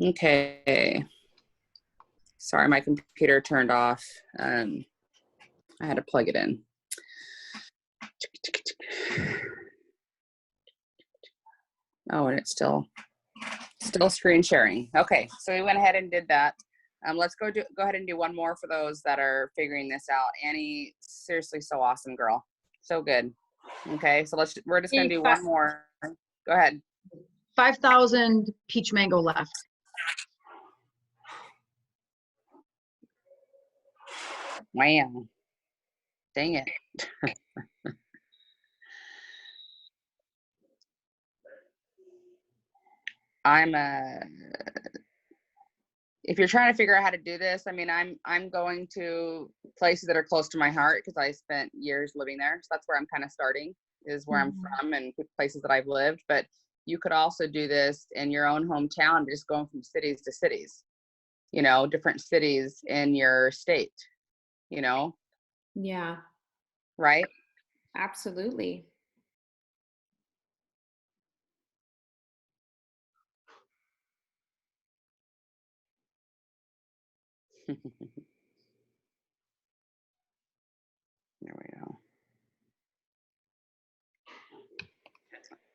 Okay. Sorry, my computer turned off. I had to plug it in. Oh, and it's still screen sharing. Okay, so we went ahead and did that. Let's go ahead and do one more for those that are figuring this out. Annie, seriously, so awesome, girl. So good. Okay, so we're just gonna do one more. Go ahead. 5,000 peach mango left. Wow. Dang it. If you're trying to figure out how to do this, I mean, I'm going to places that are close to my heart because I spent years living there. So that's where I'm kind of starting, is where I'm from and places that I've lived. But you could also do this in your own hometown, just going from cities to cities, different cities in your state, Yeah. Right? Absolutely. There we go.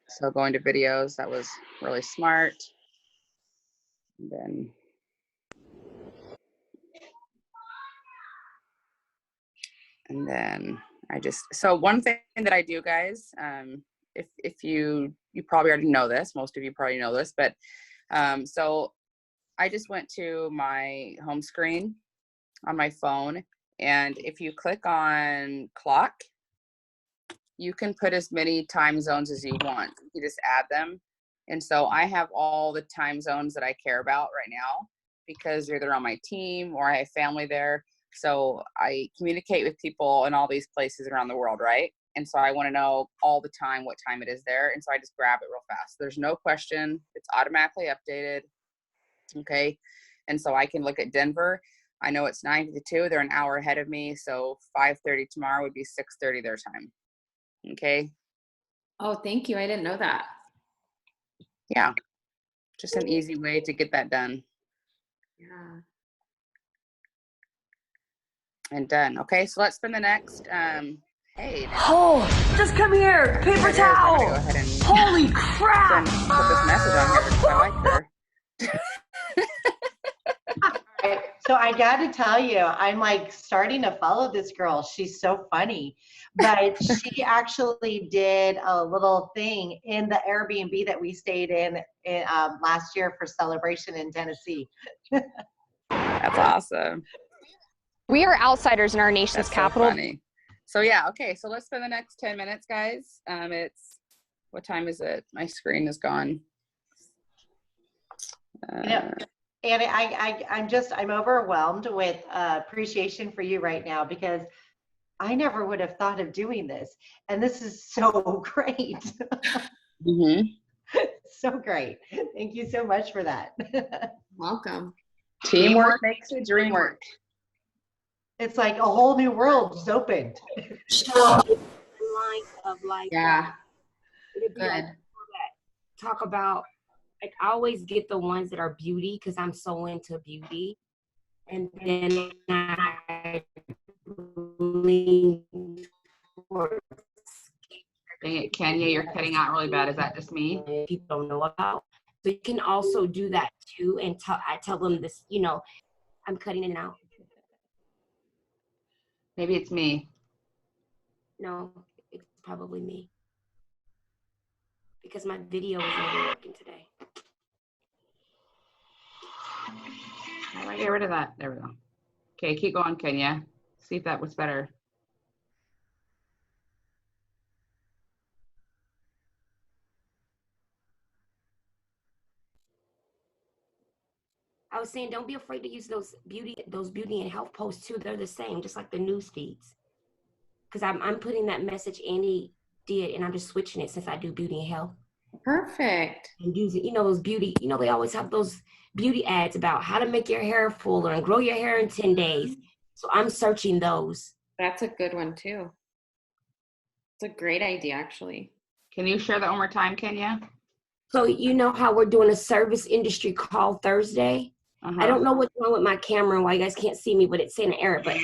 So going to videos, that was really smart. And then so one thing that I do, guys, if you probably already know this, most of you probably know this, but so I just went to my home screen on my phone, and if you click on clock, you can put as many time zones as you want. You just add them. And so I have all the time zones that I care about right now because they're either on my team or I have family there. So I communicate with people in all these places around the world, right? And so I want to know all the time what time it is there. And so I just grab it real fast. There's no question. It's automatically updated. Okay. And so I can look at Denver. I know it's 9:52. They're an hour ahead of me. So 5:30 tomorrow would be 6:30 their time. Okay. Oh, thank you. I didn't know that. Yeah. Just an easy way to get that done. Yeah. And done. Okay. So let's spend the next, hey. Oh, just come here. Paper towel. Go ahead and holy crap. put this message on here because I like her. So I got to tell you, I'm like starting to follow this girl. She's so funny. But she actually did a little thing in the Airbnb that we stayed in last year for celebration in Tennessee. That's awesome. We are outsiders in our nation's capital. So funny. So yeah, okay. So let's spend the next 10 minutes, guys. What time is it? My screen is gone. And I'm overwhelmed with appreciation for you right now because I never would have thought of doing this. And this is so great. So great. Thank you so much for that. Welcome. Teamwork makes the dream work. It's like a whole new world just opened. Yeah. Good. Talk about, like, I always get the ones that are beauty because I'm so into beauty. And then I lean towards. Dang it, Kenya, you're cutting out really bad. Is that just me? People don't know about. So you can also do that too. And I tell them this, I'm cutting in and out. Maybe it's me. No, it's probably me. Because my video isn't even working today. How do I get rid of that? There we go. Okay, keep going, Kenya. See if that was better. I was saying, don't be afraid to use those beauty and health posts too. They're the same, just like the news feeds. Because I'm putting that message Annie did, and I'm just switching it since I do beauty and health. Perfect. And using, those beauty, they always have those beauty ads about how to make your hair fuller and grow your hair in 10 days. So I'm searching those. That's a good one too. It's a great idea, actually. Can you share that one more time, Kenya? So you know how we're doing a service industry call Thursday? I don't know what's wrong with my camera and why you guys can't see me, but it's saying an error. But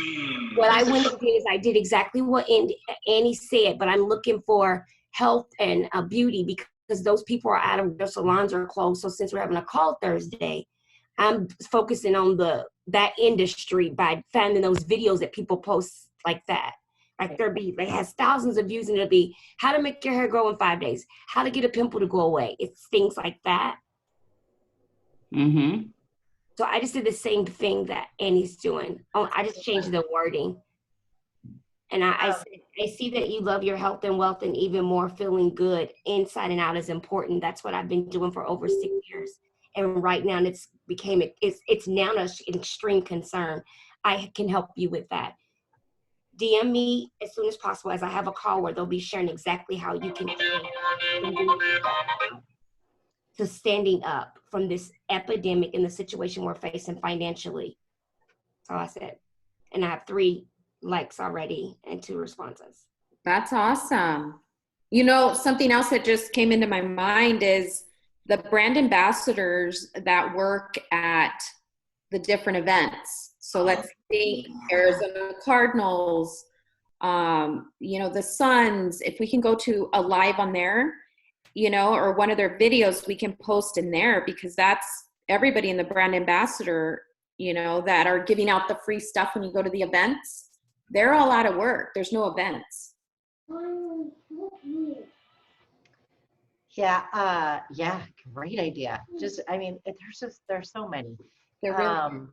what I went and did is I did exactly what Annie said, but I'm looking for health and beauty because those people are out of their salons are closed. So since we're having a call Thursday, I'm focusing on that industry by finding those videos that people post like that. Like it has thousands of views and it'll be how to make your hair grow in 5 days, how to get a pimple to go away. It's things like that. Mm-hmm. So I just did the same thing that Annie's doing. Oh, I just changed the wording. And I see that you love your health and wealth, and even more feeling good inside and out is important. That's what I've been doing for over 6 years. And right now it's now an extreme concern. I can help you with that. DM me as soon as possible as I have a call where they'll be sharing exactly how you can to standing up from this epidemic and the situation we're facing financially. So I said, and I have 3 likes already and 2 responses. That's awesome. You know, something else that just came into my mind is the brand ambassadors that work at the different events. So let's see, Arizona Cardinals, you know, the Suns, if we can go to a live on there, you know, or one of their videos we can post in there, because that's everybody in the brand ambassador, you know, that are giving out the free stuff when you go to the events. They're all out of work. There's no events. Yeah, great idea. I mean, there's so many. They're really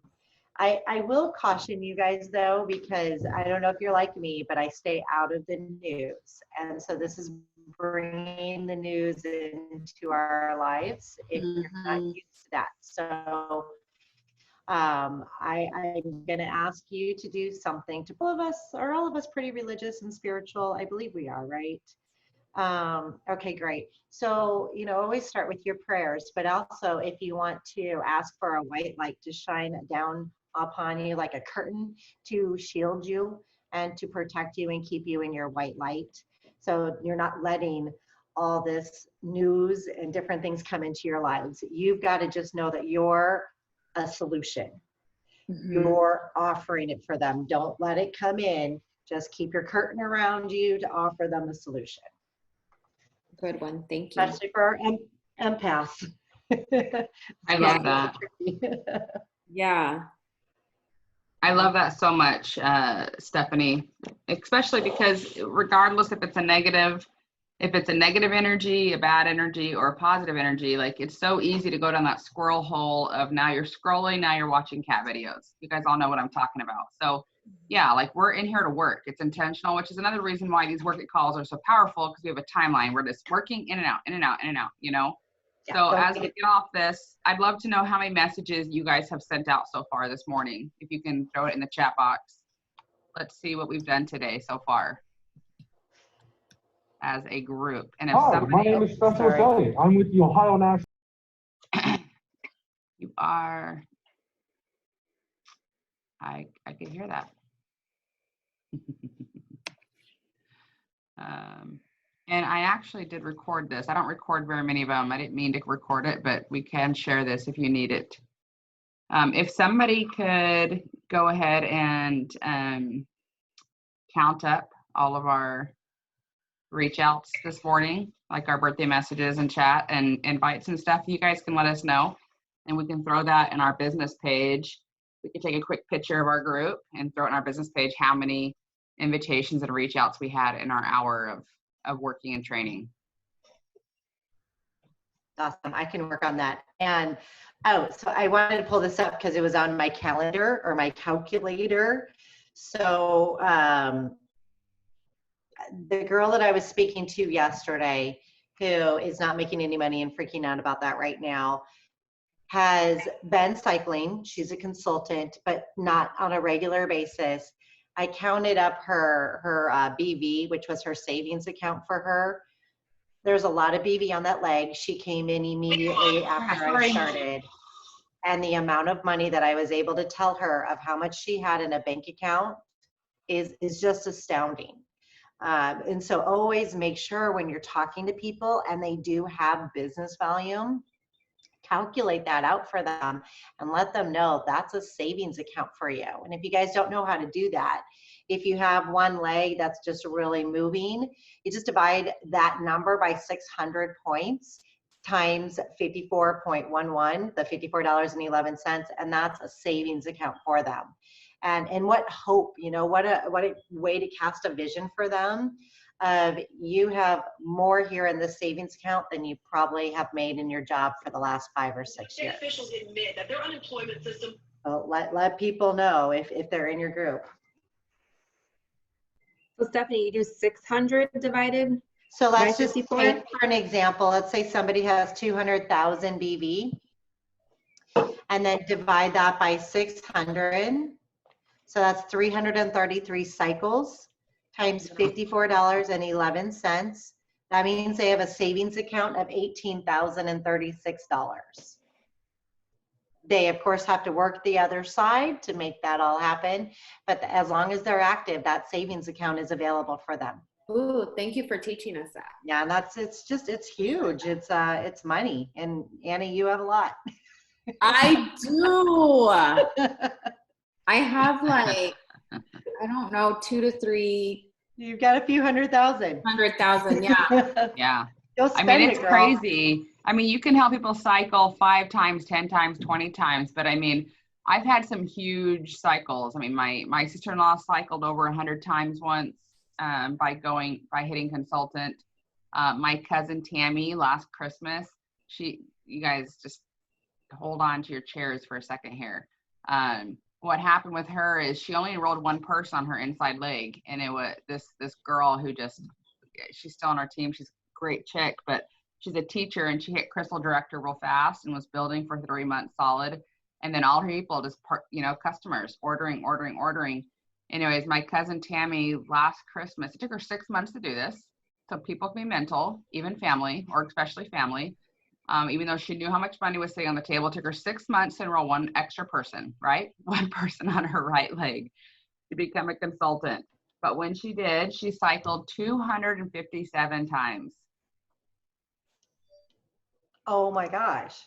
I will caution you guys though, because I don't know if you're like me, but I stay out of the news. And so this is bringing the news into our lives if you're not used to that. So I'm going to ask you to do something. To all of us pretty religious and spiritual? I believe we are, right? Okay, great. So, you know, always start with your prayers, but also if you want to ask for a white light to shine down upon you like a curtain to shield you and to protect you and keep you in your white light. So you're not letting all this news and different things come into your lives. You've got to just know that you're a solution. You're offering it for them. Don't let it come in. Just keep your curtain around you to offer them a solution. good one. Thank you. Especially for our empaths. I love that. Yeah. I love that so much, Stephanie, especially because regardless if it's a negative energy, a bad energy, or a positive energy, like it's so easy to go down that squirrel hole of now you're scrolling, now you're watching cat videos. You guys all know what I'm talking about. So yeah, like we're in here to work. It's intentional, which is another reason why these work it calls are so powerful, because we have a timeline. We're just working in and out, in and out, in and out, you know? Yeah, so as we get off this, I'd love to know how many messages you guys have sent out so far this morning. If you can throw it in the chat box. Let's see what we've done today so far as a group. And if Hi, somebody, my name is Spencer Shelley. I'm with the Ohio National. You are, I could hear that. And I actually did record this. I don't record very many of them. I didn't mean to record it, but we can share this if you need it. If somebody could go ahead and count up all of our reach outs this morning, like our birthday messages and chat and invites and stuff, you guys can let us know, and we can throw that in our business page. We can take a quick picture of our group and throw it in our business page how many invitations and reach outs we had in our hour of working and training. Awesome. I can work on that. And so I wanted to pull this up because it was on my calendar or my calculator. So the girl that I was speaking to yesterday, who is not making any money and freaking out about that right now, has been cycling. She's a consultant, but not on a regular basis. I counted up her BV, which was her savings account for her. There's a lot of BV on that leg. She came in immediately after I started. And the amount of money that I was able to tell her of how much she had in a bank account is just astounding. And so always make sure when you're talking to people and they do have business volume, calculate that out for them and let them know that's a savings account for you. And if you guys don't know how to do that, if you have one leg that's just really moving, you just divide that number by 600 points times 54.11, the $54.11, and that's a savings account for them. And what hope, you know, what a way to cast a vision for them of you have more here in this savings account than you probably have made in your job for the last 5 or 6 years. Officials admit that their unemployment system. So let people know if they're in your group. So Stephanie, you do 600 divided. So let's by just 54? take for an example, let's say somebody has 200,000 BV and then divide that by 600. So that's 333 cycles times $54.11. That means they have a savings account of $18,036. They, of course, have to work the other side to make that all happen. But as long as they're active, that savings account is available for them. Ooh, thank you for teaching us that. Yeah, and it's huge. It's money. And Annie, you have a lot. I do. I have like, I don't know, 2 to 3. You've got a few 100,000. 100,000, yeah. Yeah. Go I spend mean, it, it's girl. crazy. I mean, you can help people cycle 5 times, 10 times, 20 times, but I mean, I've had some huge cycles. I mean, my sister-in-law cycled over 100 times once by hitting consultant. My cousin Tammy last Christmas, you guys just hold on to your chairs for a second here. What happened with her is she only enrolled one person on her inside leg, and it was this girl who she's still on our team. She's a great chick, but she's a teacher, and she hit Crystal Director real fast and was building for 3 months solid. And then all her people just, customers ordering. Anyways, my cousin Tammy last Christmas, it took her 6 months to do this. So people can be mental, even family, or especially family. Even though she knew how much money was sitting on the table, it took her 6 months to enroll one extra person, right? One person on her right leg to become a consultant. But when she did, she cycled 257 times. Oh my gosh.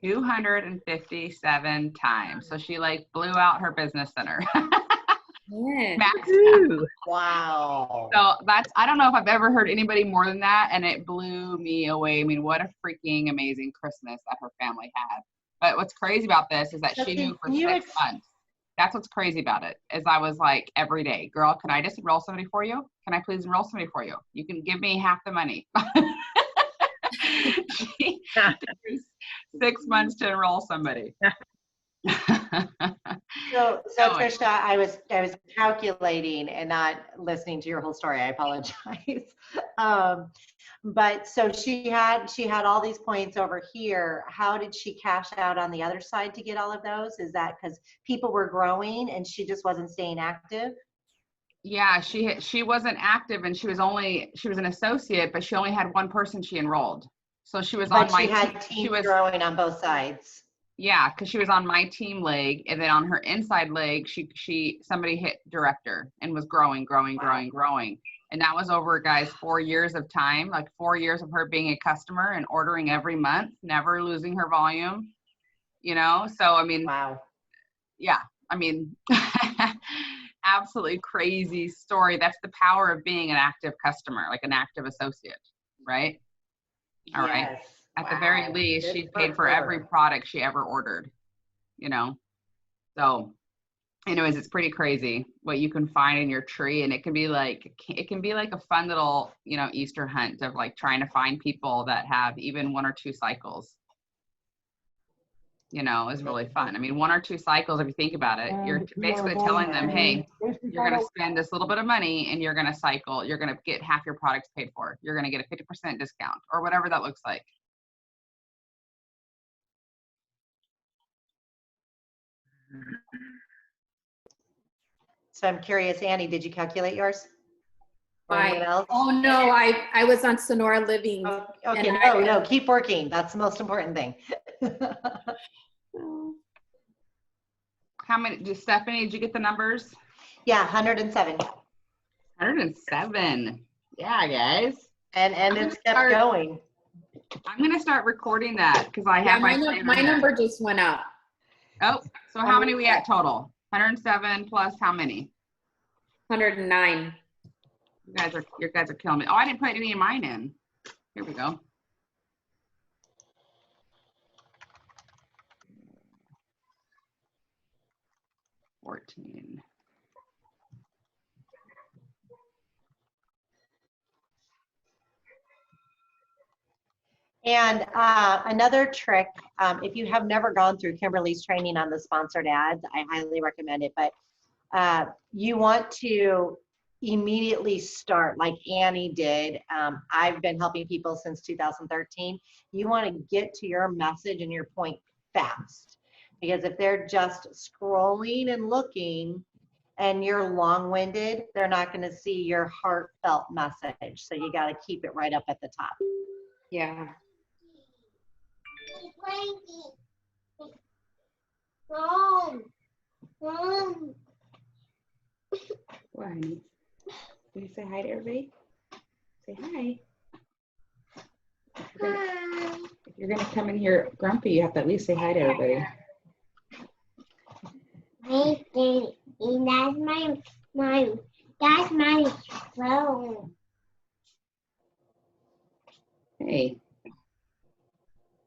257 times. So she blew out her business center. Yeah. Max. Wow. So I don't know if I've ever heard anybody more than that, and it blew me away. I mean, what a freaking amazing Christmas that her family had. But what's crazy about this is that she knew for 6 months. That's what's crazy about it, is I was like, every day, girl, can I just enroll somebody for you? Can I please enroll somebody for you? You can give me half the money. She took 6 months to enroll somebody. So Trisha, I was calculating and not listening to your whole story. I apologize. But so she had all these points over here. How did she cash out on the other side to get all of those? Is that because people were growing and she just wasn't staying active? Yeah, she wasn't active, and she was an associate, but she only had one person she enrolled. So she was on my team. She had teams growing on both sides. Yeah, because she was on my team leg, and then on her inside leg, somebody hit director and was growing. And that was over, guys, 4 years of time, like 4 years of her being a customer and ordering every month, never losing her volume, So, I mean, wow. Yeah, I mean, absolutely crazy story. That's the power of being an active customer, like an active associate, right? All right. At the very least, she paid for every product she ever ordered, So anyways, it's pretty crazy what you can find in your tree. And it can be like a fun little, Easter hunt of trying to find people that have even 1 or 2 cycles, is really fun. I mean, 1 or 2 cycles, if you think about it, you're basically telling them, hey, you're going to spend this little bit of money and you're going to cycle, you're going to get half your products paid for. You're going to get a 50% discount or whatever that looks like. So I'm curious, Annie, did you calculate yours? Oh no, I was on Sonora Living. Oh, okay, no, keep working. That's the most important thing. How many, Stephanie, did you get the numbers? Yeah, 107. 107. Yeah, guys. And it's kept going. I'm going to start recording that because I have my number just went up. Oh, so how many we at total? 107 plus how many? 109. You guys are killing me. Oh, I didn't put any of mine in. Here we go. $14. And another trick, if you have never gone through Kimberly's training on the sponsored ads, I highly recommend it. But you want to immediately start like Annie did. I've been helping people since 2013. You want to get to your message and your point fast, because if they're just scrolling and looking and you're long-winded, they're not going to see your heartfelt message. So you got to keep it right up at the top. Yeah. What, honey? Did you say hi to everybody? Say hi. If you're gonna come in here grumpy, you have to at least say hi to everybody. Hey, Daddy, that's my phone. Hey.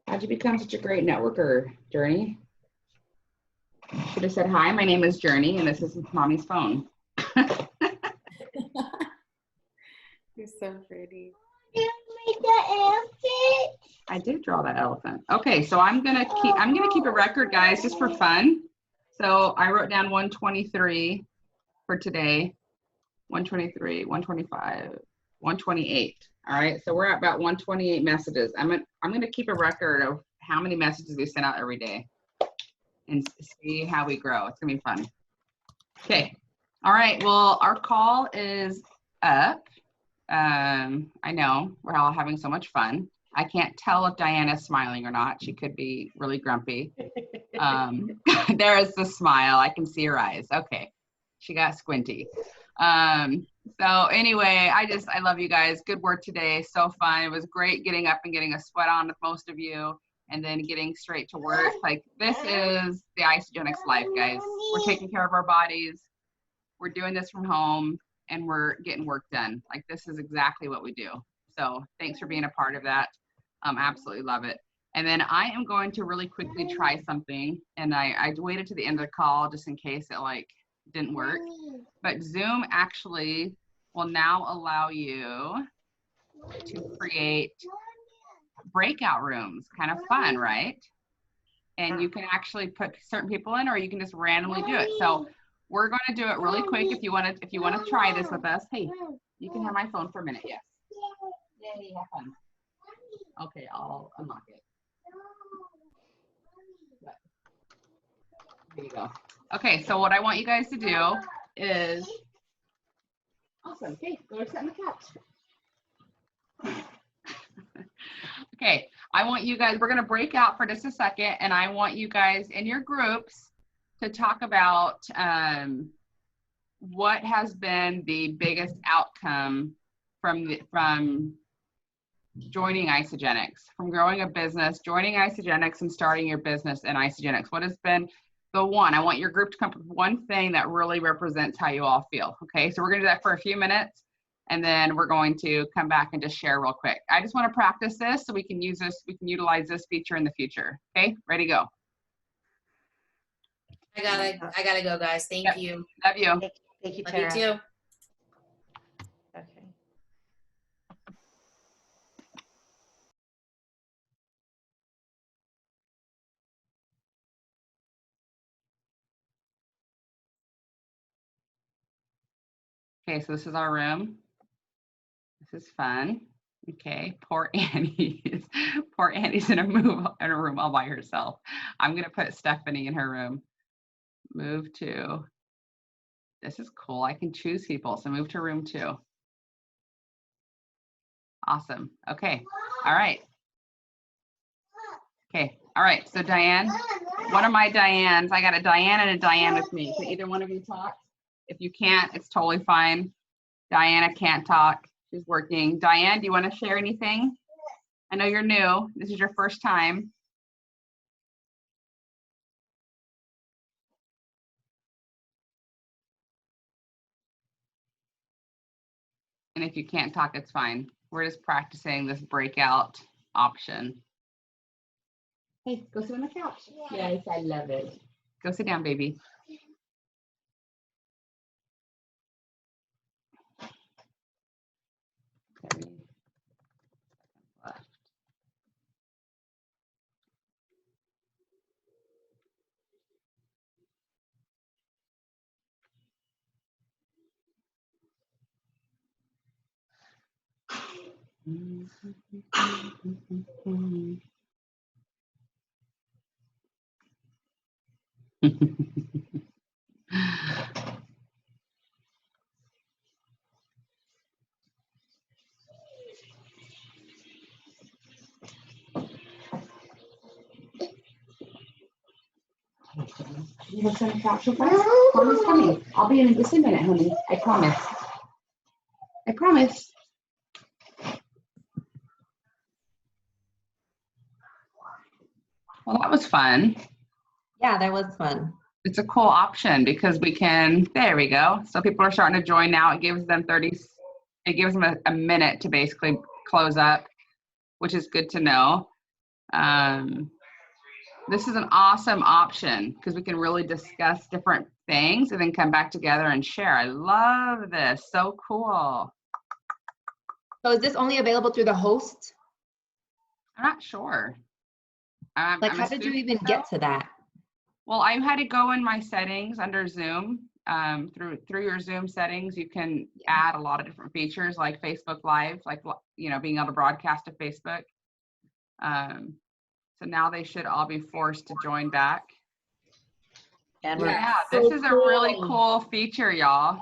How'd you become such a great networker, Journey? Should have said, hi, my name is Journey, and this is Mommy's phone. You're so pretty. You made the elephant? I did draw that elephant. Okay, so I'm gonna keep a record, guys, just for fun. So I wrote down 123 for today, 123, 125, 128. All right, so we're at about 128 messages. I'm gonna keep a record of how many messages we send out every day and see how we grow. It's gonna be fun. Okay, all right, well, our call is up. I know we're all having so much fun. I can't tell if Diana's smiling or not. She could be really grumpy. There is the smile. I can see her eyes. Okay, she got squinty. So anyway, I love you guys. Good work today. So fun. It was great getting up and getting a sweat on with most of you and then getting straight to work. Like, this is the Isagenix life, guys. We're taking care of our bodies. We're doing this from home and we're getting work done. Like, this is exactly what we do. So thanks for being a part of that. Absolutely love it. And then I am going to really quickly try something. And I waited to the end of the call just in case it like didn't work. But Zoom actually will now allow you to create breakout rooms. Kind of fun, right? And you can actually put certain people in, or you can just randomly do it. So we're going to do it really quick. If you want to try this with us, hey, you can have my phone for a minute. Yes. Yay, have fun. Okay, I'll unlock it. There you go. Okay, so what I want you guys to do is, awesome, okay, go sit on the couch. Okay, I want you guys, we're gonna break out for just a second, and I want you guys in your groups to talk about what has been the biggest outcome from joining Isagenix, from growing a business, joining Isagenix and starting your business in Isagenix. What has been the one? I want your group to come up with one thing that really represents how you all feel. Okay, so we're gonna do that for a few minutes, and then we're going to come back and just share real quick. I just want to practice this so we can use this, we can utilize this feature in the future. Okay, ready, go. I gotta go, guys. Thank you. Love you. Thank you, Love Tara. you too. Okay. Okay, so this is our room. This is fun. Okay, poor Annie's in a room all by herself. I'm gonna put Stephanie in her room. Move to, this is cool. I can choose people, so move to room 2. Awesome. Okay, all right. Okay, all right, so Diane, one of my Dianes, I got a Diane and a Diane with me. Can either one of you talk? If you can't, it's totally fine. Diana can't talk. She's working. Diane, do you want to share anything? I know you're new. This is your first time. And if you can't talk, it's fine. We're just practicing this breakout option. Hey, go sit on the couch. Yes, I love it. Go sit down, baby. Okay. Left. You want some couch with us? Mommy's coming. I'll be in just a minute, honey. I promise. I promise. Well, that was fun. Yeah, that was fun. It's a cool option because we can, there we go. So people are starting to join now. It gives them a minute to basically close up, which is good to know. This is an awesome option because we can really discuss different things and then come back together and share. I love this. So cool. So is this only available through the host? I'm not sure. How did you even get to that? Well, I had to go in my settings under Zoom. Through your Zoom settings, you can add a lot of different features like Facebook Live, like, you know, being able to broadcast to Facebook. So now they should all be forced to join back. And yeah, this is a really cool feature, y'all.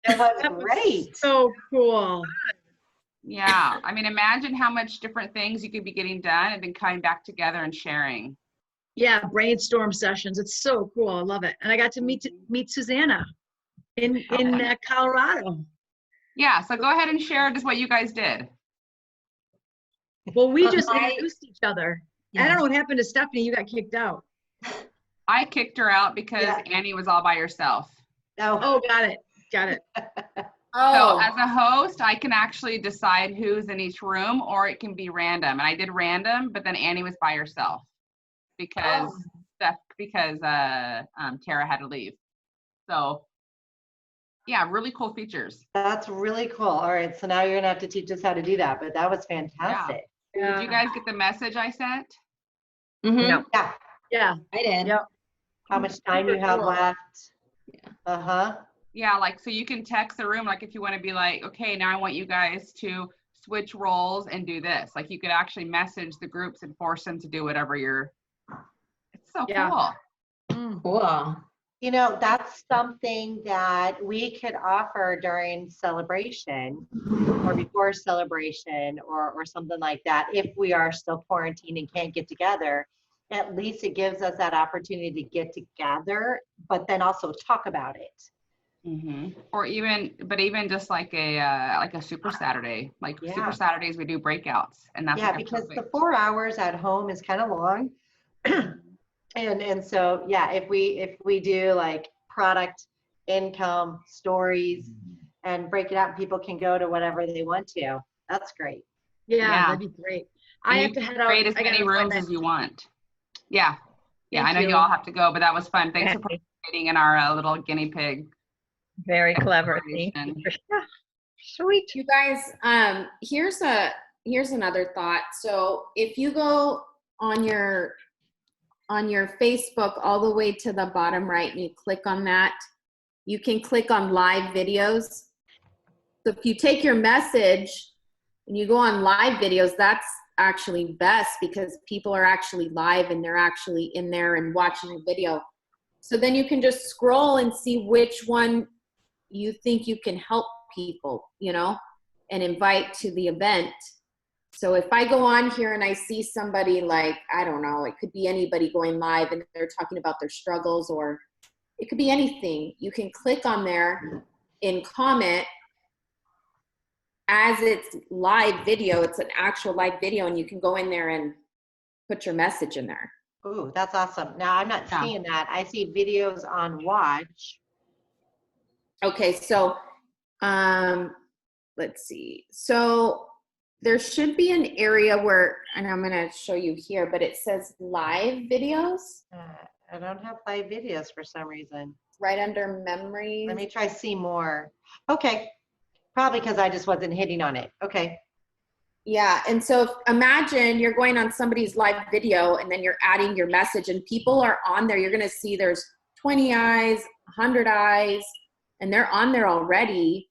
It was great. So cool. Yeah, I mean, imagine how much different things you could be getting done and then coming back together and sharing. Yeah, brainstorm sessions. It's so cool. I love it. And I got to meet Susanna in Colorado. Yeah, so go ahead and share just what you guys did. Well, we just introduced each other. Yeah. I don't know what happened to Stephanie. You got kicked out. I kicked her out because Annie was all by herself. Oh, got it. Got it. So as a host, I can actually decide who's in each room, or it can be random. And I did random, but then Annie was by herself because Tara had to leave. So yeah, really cool features. That's really cool. All right, so now you're gonna have to teach us how to do that, but that was fantastic. Yeah. Did you guys get the message I sent? Mm-hmm. No. Yeah. Yeah, I did. Yep. How much time you have left? Yeah. Uh-huh. Yeah, like, so you can text the room, like if you want to be like, okay, now I want you guys to switch roles and do this. Like you could actually message the groups and force them to do whatever it's so cool. Cool. You know, that's something that we could offer during celebration or before celebration or something like that. If we are still quarantined and can't get together, at least it gives us that opportunity to get together, but then also talk about it. Mm-hmm. Or even just like a Super Saturday, Super Saturdays we do breakouts, and that's because the 4 hours at home is kind of long. And so if we do like product, income, stories, and break it out, and people can go to whatever they want to. That's great. Yeah. That'd be great. I have to head out. Create as many rooms as you want. Yeah. I know you all have to go, but that was fun. Thanks for participating in our little guinea pig. Very clever. Sweet. You guys, here's another thought. So if you go on your Facebook all the way to the bottom right and you click on that, you can click on live videos. So if you take your message and you go on live videos, that's actually best because people are actually live and they're actually in there and watching the video. So then you can just scroll and see which one you think you can help people, and invite to the event. So if I go on here and I see somebody like, I don't know, it could be anybody going live and they're talking about their struggles, or it could be anything. You can click on there and comment as it's live video, it's an actual live video, and you can go in there and put your message in there. Ooh, that's awesome. Now I'm not seeing that. I see videos on Watch. Okay, so let's see. So there should be an area where, and I'm going to show you here, but it says live videos. I don't have live videos for some reason. Right under memories. Let me try see more. Okay. Probably because I just wasn't hitting on it. Okay. Yeah, and so imagine you're going on somebody's live video and then you're adding your message and people are on there. You're going to see there's 20 eyes, 100 eyes, and they're on there already.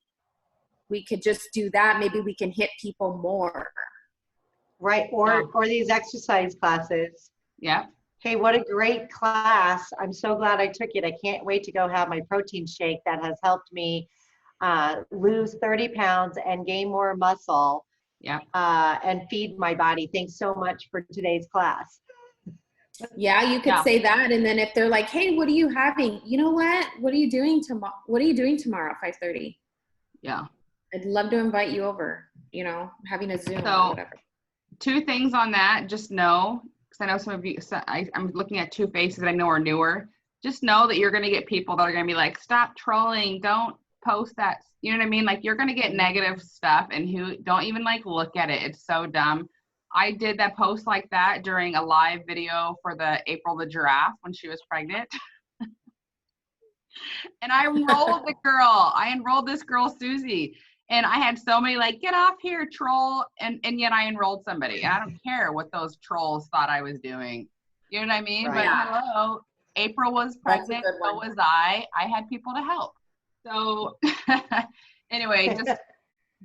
We could just do that. Maybe we can hit people more. Right, or these exercise classes. Yeah. Hey, what a great class. I'm so glad I took it. I can't wait to go have my protein shake that has helped me lose 30 pounds and gain more muscle. Yeah. And feed my body. Thanks so much for today's class. Yeah, you could say that. And then if they're like, hey, what are you having? You know what? What are you doing tomorrow? What are you doing tomorrow at 5:30? Yeah. I'd love to invite you over, you know, having a Zoom So, or whatever. 2 things on that. Just know, because I know some of you, I'm looking at 2 faces that I know are newer. Just know that you're going to get people that are going to be like, stop trolling. Don't post that. You know what I mean? Like, you're going to get negative stuff and who don't even like look at it. It's so dumb. I did that post like that during a live video for the April the giraffe when she was pregnant. And I enrolled the girl. I enrolled this girl, Susie. And I had so many like, get off here, troll. And yet I enrolled somebody. And I don't care what those trolls thought I was doing. You know what I mean? Right. But hello, April was pregnant. So was I. I had people to help. So anyway, just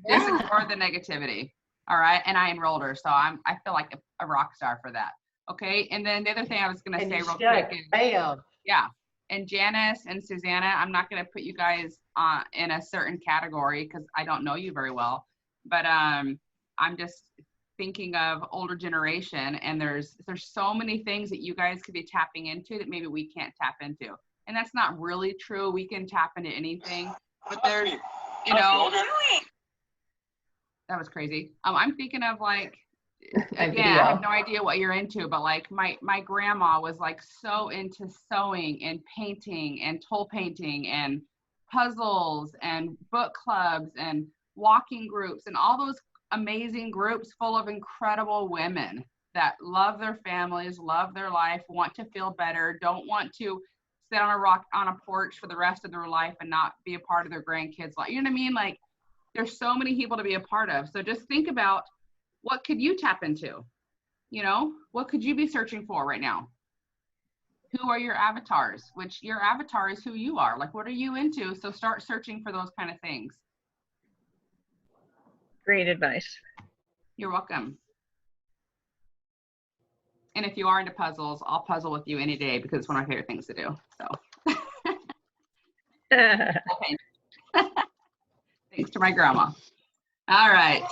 ignore the negativity. All right. And I enrolled her. So I feel like a rock star for that. Okay. And then the other thing I was going to say real quick is, yeah. And Janice and Susanna, I'm not going to put you guys in a certain category because I don't know you very well. But I'm just thinking of older generation, and there's so many things that you guys could be tapping into that maybe we can't tap into. And that's not really true. We can tap into anything. But there's, you know, that was crazy. I'm thinking of like, again, I have no idea what you're into, but like my grandma was like so into sewing and painting and toll painting and puzzles and book clubs and walking groups and all those amazing groups full of incredible women that love their families, love their life, want to feel better, don't want to sit on a porch for the rest of their life and not be a part of their grandkids' life. You know what I mean? Like, there's so many people to be a part of. So just think about, what could you tap into? You know, what could you be searching for right now? Who are your avatars? Which your avatar is who you are. Like, what are you into? So start searching for those kind of things. Great advice. You're welcome. And if you are into puzzles, I'll puzzle with you any day because it's one of my favorite things to do. So. Okay. Thanks to my grandma. All right.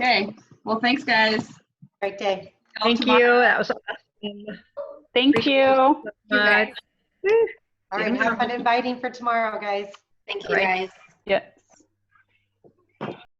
Okay. Well, thanks, guys. Great day. Thank you. That was awesome. Thank you. All right. Have fun inviting for tomorrow, guys. Thank you, guys. Yeah.